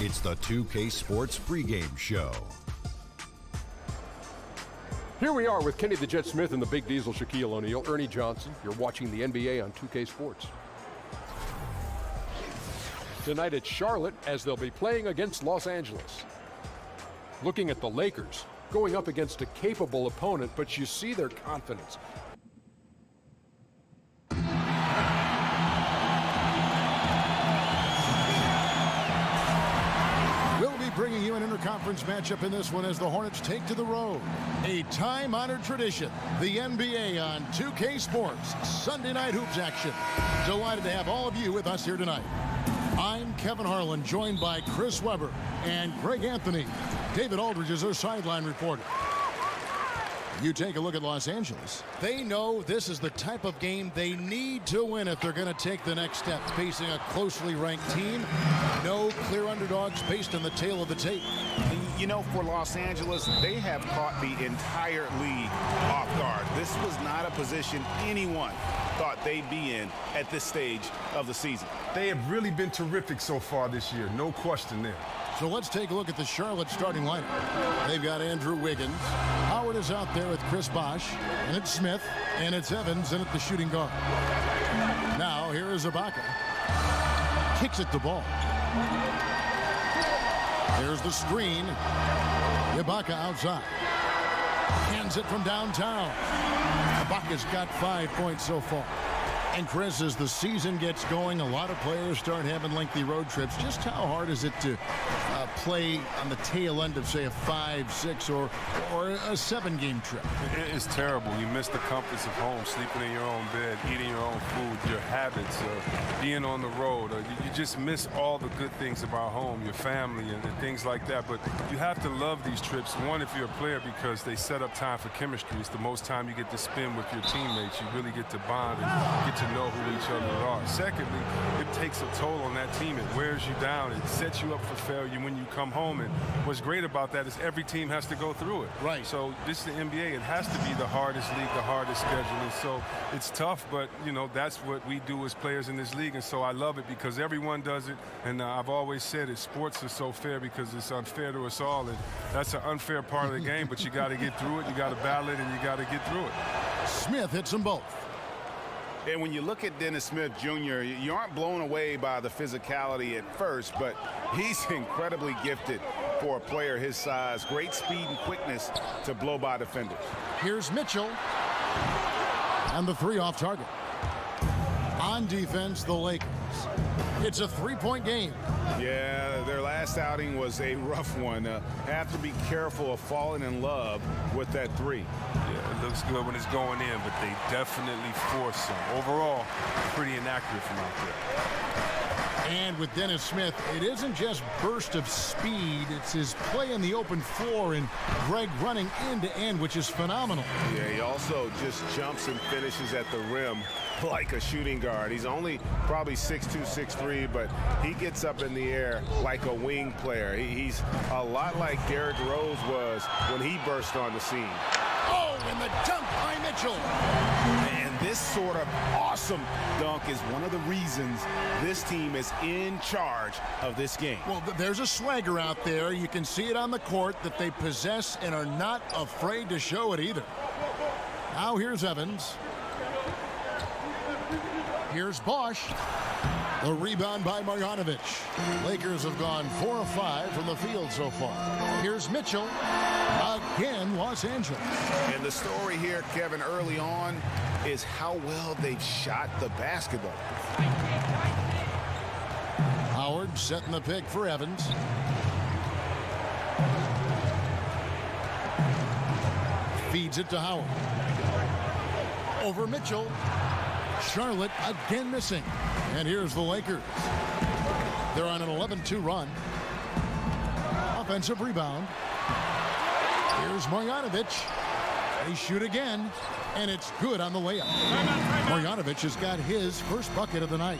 It's the 2K Sports pregame show. Here we are with Kenny the Jet Smith and the Big Diesel, Shaquille O'Neal, Ernie Johnson. You're watching the NBA on 2K Sports. Tonight it's Charlotte as they'll be playing against Los Angeles. Looking at the Lakers, going up against a capable opponent, but you see their confidence. Bringing you an interconference matchup in this one as the Hornets take to the road. A time-honored tradition, the NBA on 2K Sports, Sunday night hoops action. Delighted to have all of you with us here tonight. I'm Kevin Harlan, joined by Chris Webber and Greg Anthony. David Aldridge is our sideline reporter. You take a look at Los Angeles. They know this is the type of game they need to win if they're going to take the next step. Facing a closely ranked team, no clear underdogs based on the tail of the tape. You know, for Los Angeles, they have caught the entire league off guard. This was not a position anyone thought they'd be in at this stage of the season. They have really been terrific so far this year, no question there. So let's take a look at the Charlotte starting lineup. They've got Andrew Wiggins. Howard is out there with Chris Bosh. And it's Smith. And it's Evans in at the shooting guard. Now here is Ibaka. Kicks it to Ball. Here's the screen. Ibaka outside. Hands it from downtown. Ibaka's got 5 points so far. And Chris, as the season gets going, a lot of players start having lengthy road trips. Just how hard is it to play on the tail end of, say, a 5, 6, or a 7-game trip? It's terrible. You miss the comforts of home, sleeping in your own bed, eating your own food, your habits, being on the road. You just miss all the good things about home, your family, and things like that. But you have to love these trips. One, if you're a player, because they set up time for chemistry. It's the most time you get to spend with your teammates. You really get to bond and get to know who each other are. Secondly, it takes a toll on that team. It wears you down. It sets you up for failure when you come home. And what's great about that is every team has to go through it. Right. So this is the NBA. It has to be the hardest league, the hardest schedule. And so it's tough, but, you know, that's what we do as players in this league. And so I love it because everyone does it. And I've always said it, sports are so fair because it's unfair to us all. And that's an unfair part of the game, but you got to get through it. You got to battle it, and you got to get through it. Smith hits them both. And when you look at Dennis Smith Jr., you aren't blown away by the physicality at first, but he's incredibly gifted for a player his size. Great speed and quickness to blow by defenders. Here's Mitchell. And the three off target. On defense, the Lakers. It's a three-point game. Yeah, their last outing was a rough one. Have to be careful of falling in love with that three. Yeah, it looks good when it's going in, but they definitely force some. Overall, pretty inaccurate from out there. And with Dennis Smith, it isn't just burst of speed, it's his play in the open floor and Greg running end to end, which is phenomenal. Yeah, he also just jumps and finishes at the rim like a shooting guard. He's only probably 6'2", 6'3", but he gets up in the air like a wing player. He's a lot like Derrick Rose was when he burst on the scene. Oh, and the dunk by Mitchell. And this sort of awesome dunk is one of the reasons this team is in charge of this game. Well, there's a swagger out there. You can see it on the court that they possess and are not afraid to show it either. Now here's Evans. Here's Bosh. The rebound by Marjanovic. Lakers have gone 4 of 5 from the field so far. Here's Mitchell. Again, Los Angeles. And the story here, Kevin, early on is how well they've shot the basketball. Howard setting the pick for Evans. Feeds it to Howard. Over Mitchell. Charlotte again missing. And here's the Lakers. They're on an 11-2 run. Offensive rebound. Here's Marjanovic. They shoot again, and it's good on the layup. Marjanovic has got his first bucket of the night.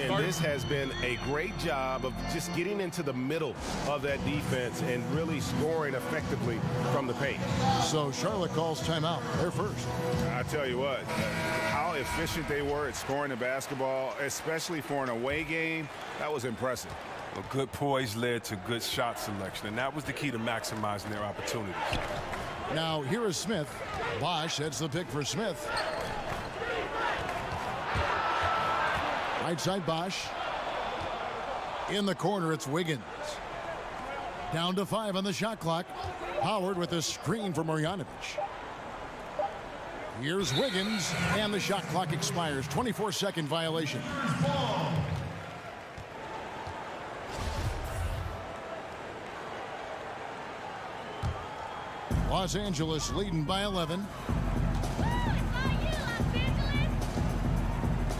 And this has been a great job of just getting into the middle of that defense and really scoring effectively from the paint. So Charlotte calls timeout. They're first. I tell you what, how efficient they were at scoring the basketball, especially for an away game, that was impressive. A good poise led to good shot selection, and that was the key to maximizing their opportunities. Now here is Smith. Bosch heads the pick for Smith. Right side Bosch. In the corner, it's Wiggins. Down to 5 on the shot clock. Howard with a screen for Marjanovic. Here's Wiggins, and the shot clock expires. 24-second violation. Los Angeles leading by 11.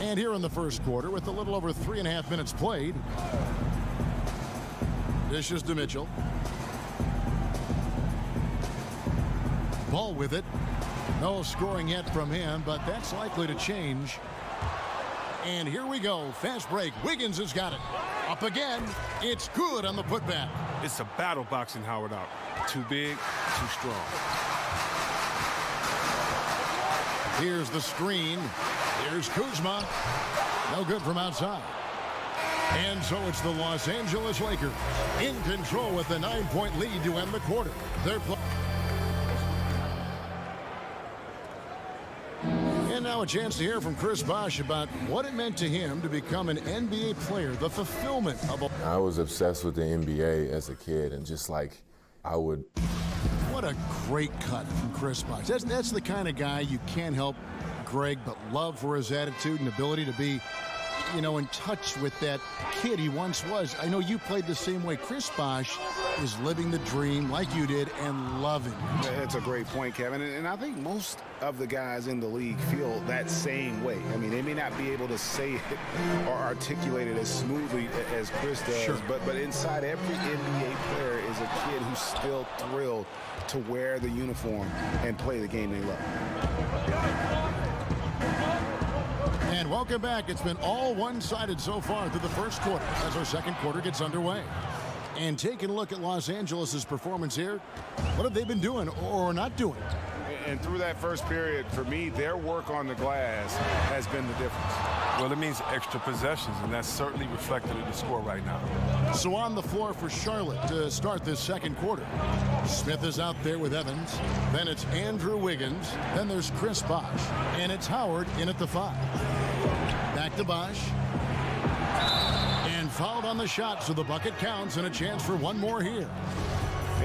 And here in the first quarter, with a little over 3.5 minutes played, dishes to Mitchell. Ball with it. No scoring yet from him, but that's likely to change. And here we go. Fast break. Wiggins has got it. Up again. It's good on the putback. It's a battle boxing Howard out. Too big, too strong. Here's the screen. Here's Kuzma. No good from outside. And so it's the Los Angeles Lakers in control with a 9-point lead to end the quarter. They're And now a chance to hear from Chris Bosh about what it meant to him to become an NBA player, the fulfillment of a... I was obsessed with the NBA as a kid, and just like I would... What a great cut from Chris Bosh. That's the kind of guy you can't help Greg but love for his attitude and ability to be, you know, in touch with that kid he once was. I know you played the same way. Chris Bosh is living the dream like you did and loving it. That's a great point, Kevin. And I think most of the guys in the league feel that same way. I mean, they may not be able to say it or articulate it as smoothly as Chris does, sure. but inside every NBA player is a kid who's still thrilled to wear the uniform and play the game they love. And welcome back. It's been all one-sided so far through the first quarter as our second quarter gets underway. And taking a look at Los Angeles' performance here, what have they been doing or not doing? And through that first period, for me, their work on the glass has been the difference. Well, it means extra possessions, and that's certainly reflected in the score right now. So on the floor for Charlotte to start this second quarter. Smith is out there with Evans. Then it's Andrew Wiggins. Then there's Chris Bosh. And it's Howard in at the 5. Back to Bosh. And fouled on the shot, so the bucket counts and a chance for one more here.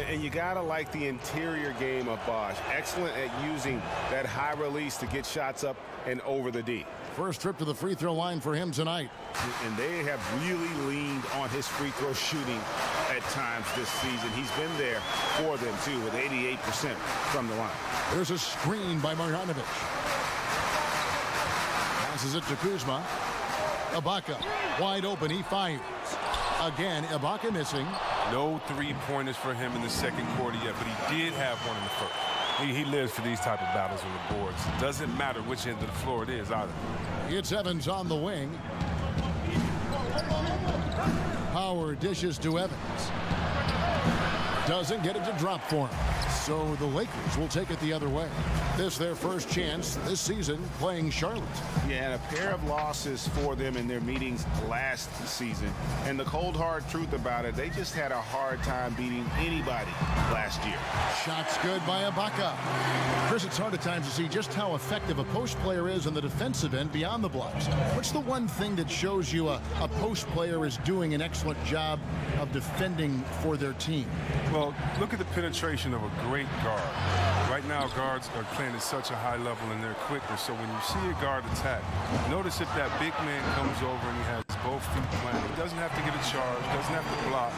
And you gotta like the interior game of Bosh. Excellent at using that high release to get shots up and over the D. First trip to the free throw line for him tonight. And they have really leaned on his free throw shooting at times this season. He's been there for them too with 88% from the line. There's a screen by Marjanovic. Passes it to Kuzma. Ibaka wide open. He fires. Again, Ibaka missing. No three-pointers for him in the second quarter yet, but he did have one in the first. He lives for these type of battles on the boards. It doesn't matter which end of the floor it is either. It's Evans on the wing. Howard dishes to Evans. Doesn't get it to drop for him. So the Lakers will take it the other way. This their first chance this season playing Charlotte. Yeah, and a pair of losses for them in their meetings last season. And the cold hard truth about it, they just had a hard time beating anybody last year. Shots good by Ibaka. Chris, it's hard at times to see just how effective a post player is on the defensive end beyond the blocks. What's the one thing that shows you a post player is doing an excellent job of defending for their team? Well, look at the penetration of a great guard. Right now, guards are playing at such a high level and they're quicker. So when you see a guard attack, notice if that big man comes over and he has both feet planted. He doesn't have to get a charge, doesn't have to block.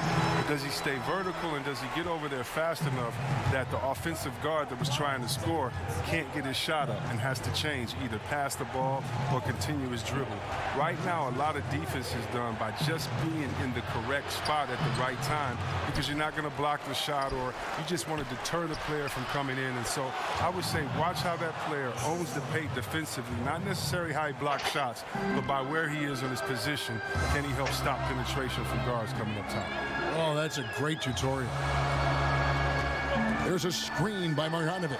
Does he stay vertical and does he get over there fast enough that the offensive guard that was trying to score can't get his shot up and has to change, either pass the ball or continue his dribble. Right now, a lot of defense is done by just being in the correct spot at the right time because you're not going to block the shot or you just want to deter the player from coming in. And so I would say watch how that player owns the paint defensively, not necessarily how he blocks shots, but by where he is on his position, can he help stop penetration from guards coming up top. Oh, that's a great tutorial. There's a screen by Marjanovic.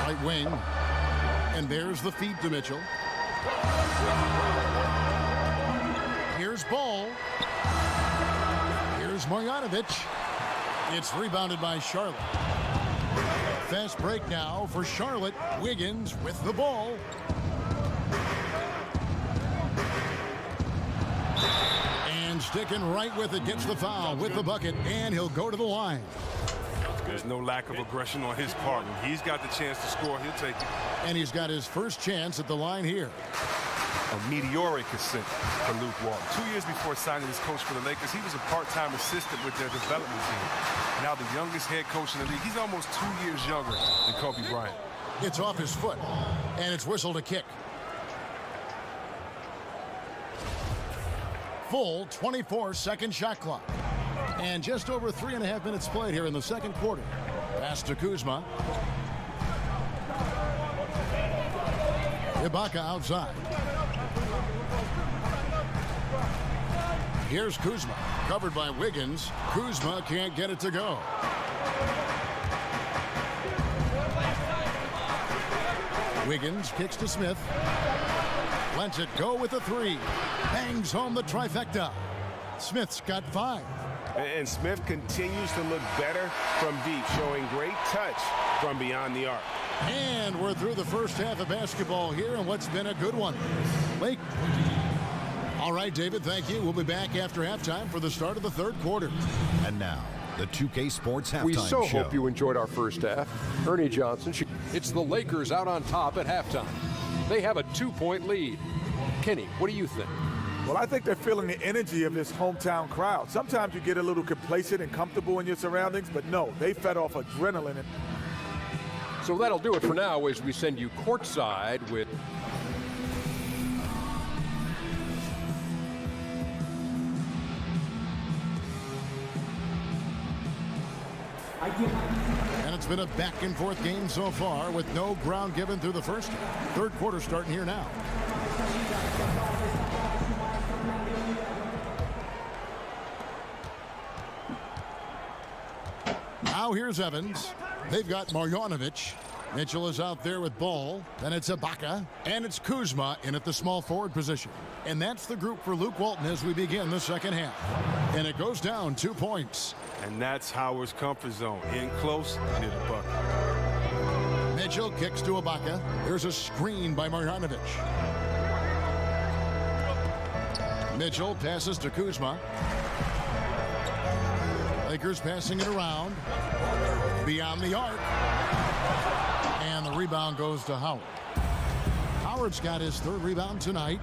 Right wing. And there's the feed to Mitchell. Here's Ball. Here's Marjanovic. It's rebounded by Charlotte. Fast break now for Charlotte. Wiggins with the ball. And sticking right with it, gets the foul with the bucket, and he'll go to the line. There's no lack of aggression on his part. When he's got the chance to score, he'll take it. And he's got his first chance at the line here. A meteoric ascent for Luke Walton. 2 years before signing as coach for the Lakers, he was a part-time assistant with their development team. Now the youngest head coach in the league. He's almost 2 years younger than Kobe Bryant. It's off his foot, and it's whistled a kick. Full 24-second shot clock. And just over 3.5 minutes played here in the second quarter. Pass to Kuzma. Ibaka outside. Here's Kuzma, covered by Wiggins. Kuzma can't get it to go. Wiggins kicks to Smith. Lets it go with a three. Bangs home the trifecta. Smith's got 5. And Smith continues to look better from deep, showing great touch from beyond the arc. And we're through the first half of basketball here, and what's been a good one. Lake. All right, David, thank you. We'll be back after halftime for the start of the third quarter. And now, the 2K Sports Halftime We so Show. hope you enjoyed our first half. Ernie Johnson. It's the Lakers out on top at halftime. They have a 2-point lead. Kenny, what do you think? Well, I think they're feeling the energy of this hometown crowd. Sometimes you get a little complacent and comfortable in your surroundings, but no, they fed off adrenaline. So that'll do it for now as we send you courtside with And it's been a back-and-forth game so far with no ground given through the first half. Third quarter starting here now. Now here's Evans. They've got Marjanovic. Mitchell is out there with ball. Then it's Ibaka. And it's Kuzma in at the small forward position. And that's the group for Luke Walton as we begin the second half. And it goes down 2 points. And that's Howard's comfort zone. In close, near the bucket. Mitchell kicks to Ibaka. There's a screen by Marjanovic. Mitchell passes to Kuzma. Lakers passing it around. Beyond the arc. And the rebound goes to Howard. Howard's got his third rebound tonight.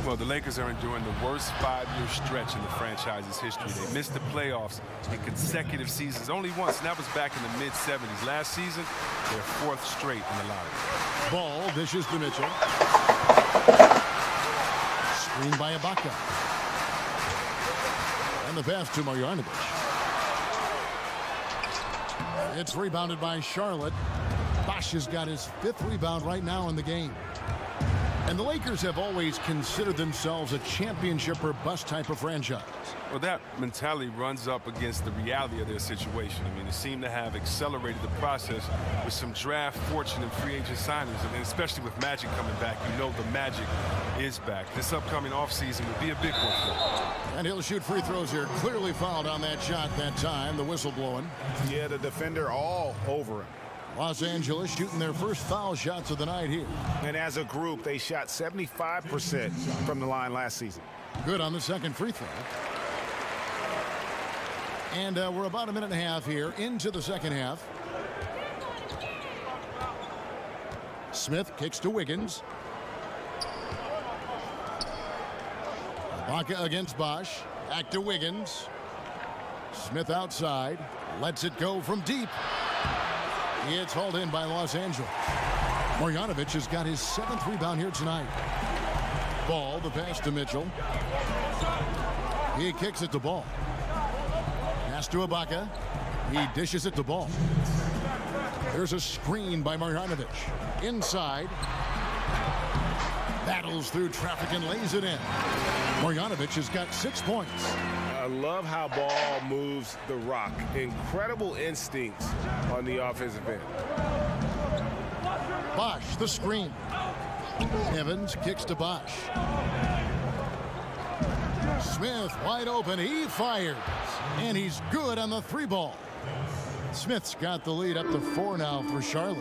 Well, the Lakers are enduring the worst 5-year stretch in the franchise's history. They missed the playoffs in consecutive seasons only once, and that was back in the mid-'70s. Last season, their 4th straight in the lottery. Ball dishes to Mitchell. Screened by Ibaka. And the pass to Marjanovic. It's rebounded by Charlotte. Bosh has got his 5th rebound right now in the game. And the Lakers have always considered themselves a championship or bust type of franchise. Well, that mentality runs up against the reality of their situation. I mean, they seem to have accelerated the process with some draft fortune and free agent signings. I mean, especially with Magic coming back, you know the magic is back. This upcoming offseason will be a big one for them. And he'll shoot free throws here. Clearly fouled on that shot that time. The whistle blowing. Yeah, the defender all over him. Los Angeles shooting their first foul shots of the night here. And as a group, they shot 75% from the line last season. Good on the second free throw. And we're about a minute and a half here into the second half. Smith kicks to Wiggins. Ibaka against Bosh. Back to Wiggins. Smith outside. Lets it go from deep. It's hauled in by Los Angeles. Marjanovic has got his 7th rebound here tonight. Ball, the pass to Mitchell. He kicks it to Ball. Pass to Ibaka. He dishes it to Ball. There's a screen by Marjanovic. Inside. Battles through traffic and lays it in. Marjanovic has got 6 points. I love how Ball moves the rock. Incredible instincts on the offensive end. Bosh, the screen. Evans kicks to Bosh. Smith wide open. He fires. And he's good on the 3-ball. Smith's got the lead up to 4 now for Charlotte.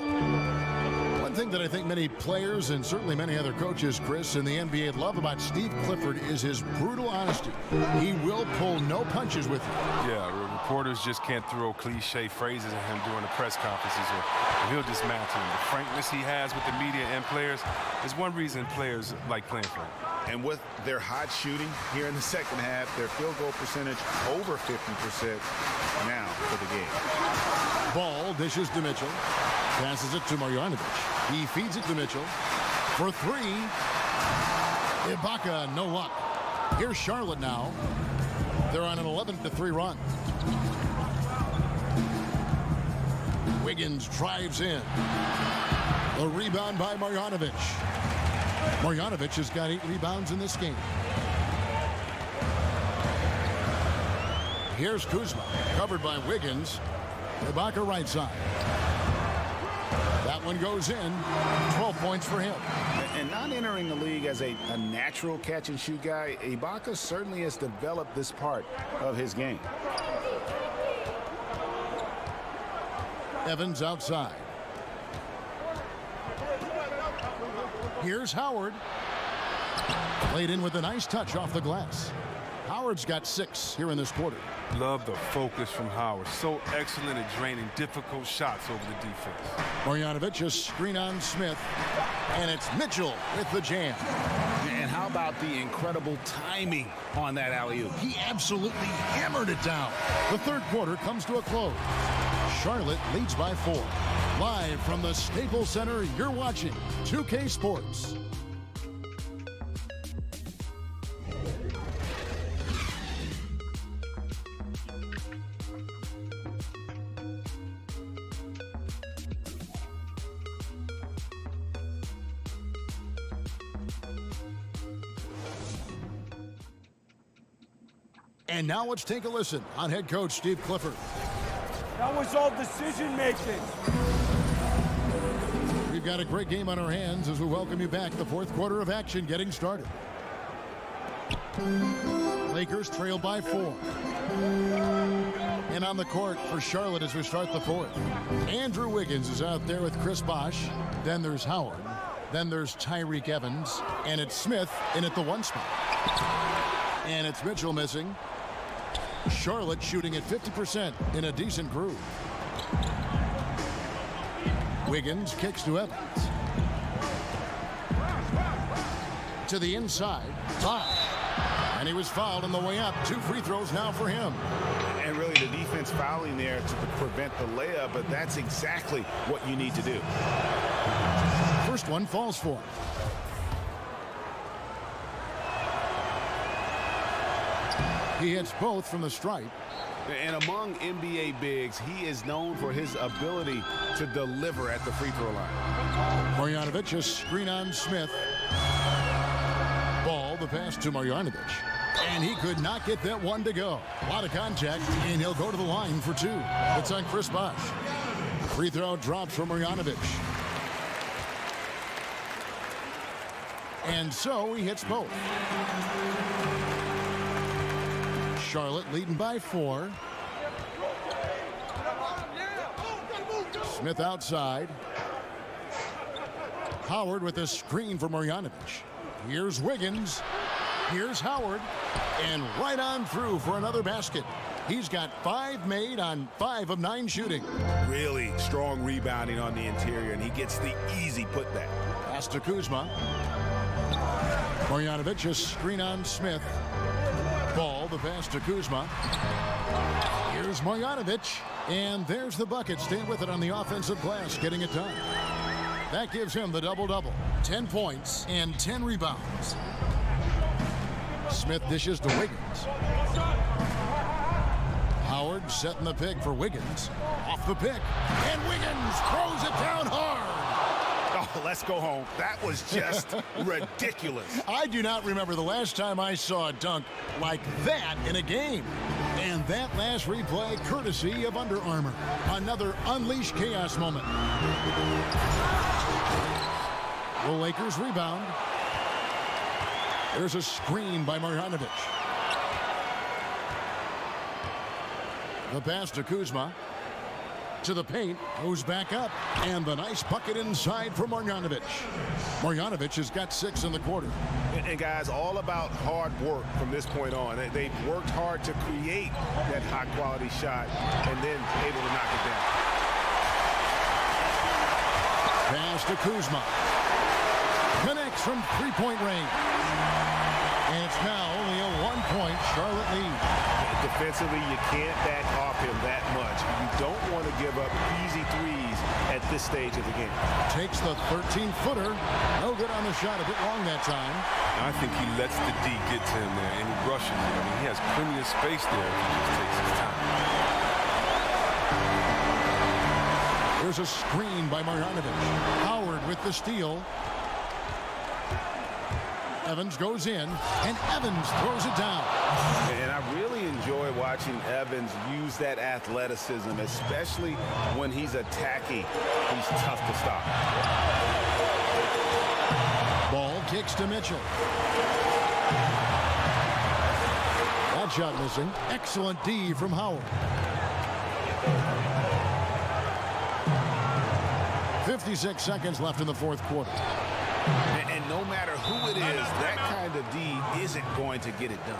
One thing that I think many players and certainly many other coaches, Chris, in the NBA love about Steve Clifford is his brutal honesty. He will pull no punches with you. Yeah, reporters just can't throw cliche phrases at him during the press conferences, or he'll dismantle him. The frankness he has with the media and players is one reason players like playing for him. And with their hot shooting here in the second half, their field goal percentage over 50% now for the game. Ball dishes to Mitchell. Passes it to Marjanovic. He feeds it to Mitchell. For 3. Ibaka, no luck. Here's Charlotte now. They're on an 11-3 run. Wiggins drives in. The rebound by Marjanovic. Marjanovic has got 8 rebounds in this game. Here's Kuzma, covered by Wiggins. Ibaka right side. That one goes in. 12 points for him. And not entering the league as a natural catch-and-shoot guy, Ibaka certainly has developed this part of his game. Evans outside. Here's Howard. Played in with a nice touch off the glass. Howard's got 6 here in this quarter. Love the focus from Howard. So excellent at draining difficult shots over the defense. Marjanovic, a screen on Smith. And it's Mitchell with the jam. And how about the incredible timing on that alley-oop? He absolutely hammered it down. The third quarter comes to a close. Charlotte leads by 4. Live from the Staples Center, you're watching 2K Sports. And now let's take a listen on head coach Steve Clifford. That was all decision-making. We've got a great game on our hands as we welcome you back. The fourth quarter of action getting started. Lakers trail by 4. And on the court for Charlotte as we start the fourth. Andrew Wiggins is out there with Chris Bosh. Then there's Howard. Then there's Tyreke Evans. And it's Smith in at the 1 spot. And it's Mitchell missing. Charlotte shooting at 50% in a decent groove. Wiggins kicks to Evans. To the inside. Foul. And he was fouled on the way up. 2 free throws now for him. And really the defense fouling there to prevent the layup, but that's exactly what you need to do. First one falls for him. He hits both from the stripe. And among NBA bigs, he is known for his ability to deliver at the free throw line. Marjanovic, a screen on Smith. Ball, the pass to Marjanovic. And he could not get that one to go. A lot of contact, and he'll go to the line for 2. It's on Chris Bosh. Free throw drops from Marjanovic. And so he hits both. Charlotte leading by 4. Smith outside. Howard with a screen for Marjanovic. Here's Wiggins. Here's Howard. And right on through for another basket. He's got 5 made on 5 of 9 shooting. Really strong rebounding on the interior, and he gets the easy putback. Pass to Kuzma. Marjanovic, a screen on Smith. Ball, the pass to Kuzma. Here's Marjanovic. And there's the bucket. Stay with it on the offensive glass, getting it done. That gives him the double-double. 10 points and 10 rebounds. Smith dishes to Wiggins. Howard setting the pick for Wiggins. Off the pick. And Wiggins throws it down hard. Oh, let's go home. That was just ridiculous. I do not remember the last time I saw a dunk like that in a game. And that last replay, courtesy of Under Armour. Another Unleash Chaos moment. The Lakers rebound. There's a screen by Marjanovic. The pass to Kuzma. To the paint, goes back up, and the nice bucket inside for Marjanovic. Marjanovic has got 6 in the quarter. And guys, all about hard work from this point on. They've worked hard to create that high-quality shot and then able to knock it down. Pass to Kuzma. Connects from three-point range. And it's now only a 1-point Charlotte lead. Defensively, you can't back off him that much. You don't want to give up easy threes at this stage of the game. Takes the 13-footer. No good on the shot. A bit long that time. I think he lets the D get to him there, and he rushes it. I mean, he has plenty of space there if he just takes his time. There's a screen by Marjanovic. Howard with the steal. Evans goes in, and Evans throws it down. And I really enjoy watching Evans use that athleticism, especially when he's attacking. He's tough to stop. Ball kicks to Mitchell. That shot missing. Excellent D from Howard. 56 seconds left in the fourth quarter. And no matter who it is, that kind of D isn't going to get it done.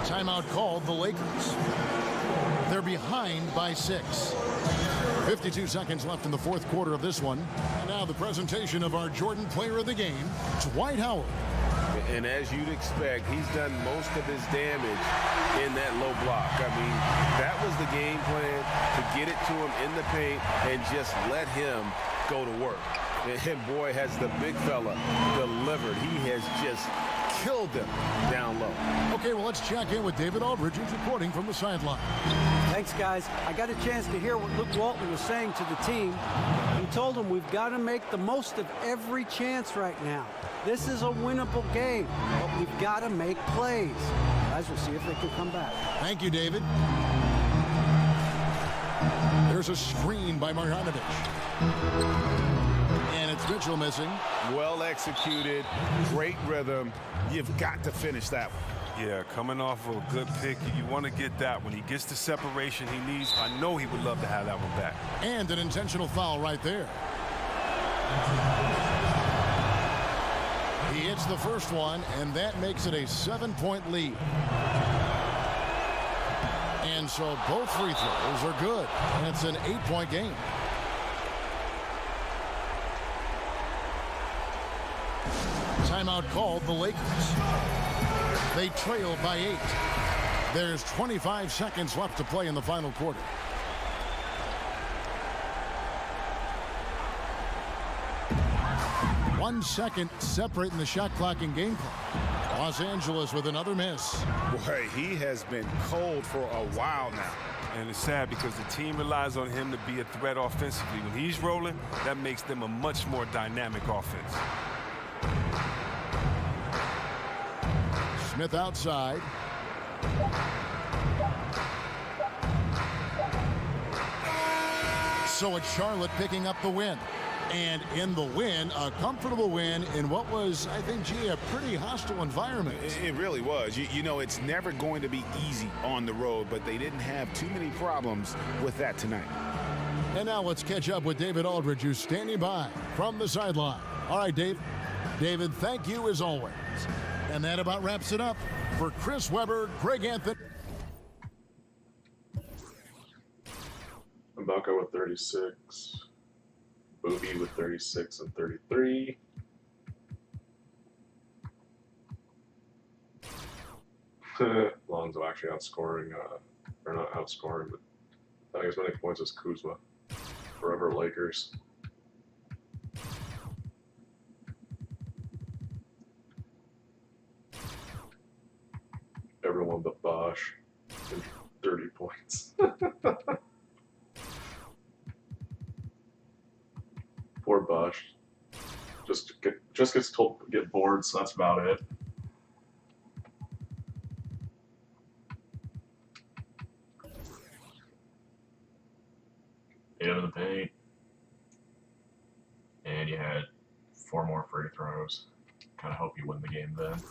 Timeout called the Lakers. They're behind by 6. 52 seconds left in the fourth quarter of this one. And now the presentation of our Jordan Player of the Game, Dwight Howard. And as you'd expect, he's done most of his damage in that low block. I mean, that was the game plan, to get it to him in the paint and just let him go to work. And boy, has the big fella delivered. He has just killed them down low. Okay, well, let's check in with David Aldridge, who's reporting from the sideline. Thanks, guys. I got a chance to hear what Luke Walton was saying to the team. He told them we've got to make the most of every chance right now. This is a winnable game, but we've got to make plays. Guys, we'll see if they can come back. Thank you, David. There's a screen by Marjanovic. And it's Mitchell missing. Well executed, great rhythm. You've got to finish that one. Yeah, coming off of a good pick, you want to get that. When he gets the separation he needs, I know he would love to have that one back. And an intentional foul right there. He hits the first one, and that makes it a 7-point lead. And so both free throws are good, and it's an 8-point game. Timeout called the Lakers. They trail by 8. There's 25 seconds left to play in the final quarter. One second separating the shot clock and game clock. Los Angeles with another miss. Boy, he has been cold for a while now. And it's sad because the team relies on him to be a threat offensively. When he's rolling, that makes them a much more dynamic offense. Smith outside. So it's Charlotte picking up the win. And in the win, a comfortable win in what was, I think, a pretty hostile environment. It really was. You know, it's never going to be easy on the road, but they didn't have too many problems with that tonight. And now let's catch up with David Aldridge, who's standing by from the sideline. All right, Dave. David, thank you as always. And that about wraps it up. For Chris Webber, Greg Anthony. Mbaka with 36. Booby with 36 and 33. Lonzo actually outscoring, or not outscoring, but having as many points as Kuzma. Forever Lakers. Everyone but Bosch. 30 points. Poor Bosch. Just gets told to get bored, so that's about it. Into the paint. And you had 4 more free throws. Kind of hope you win the game then.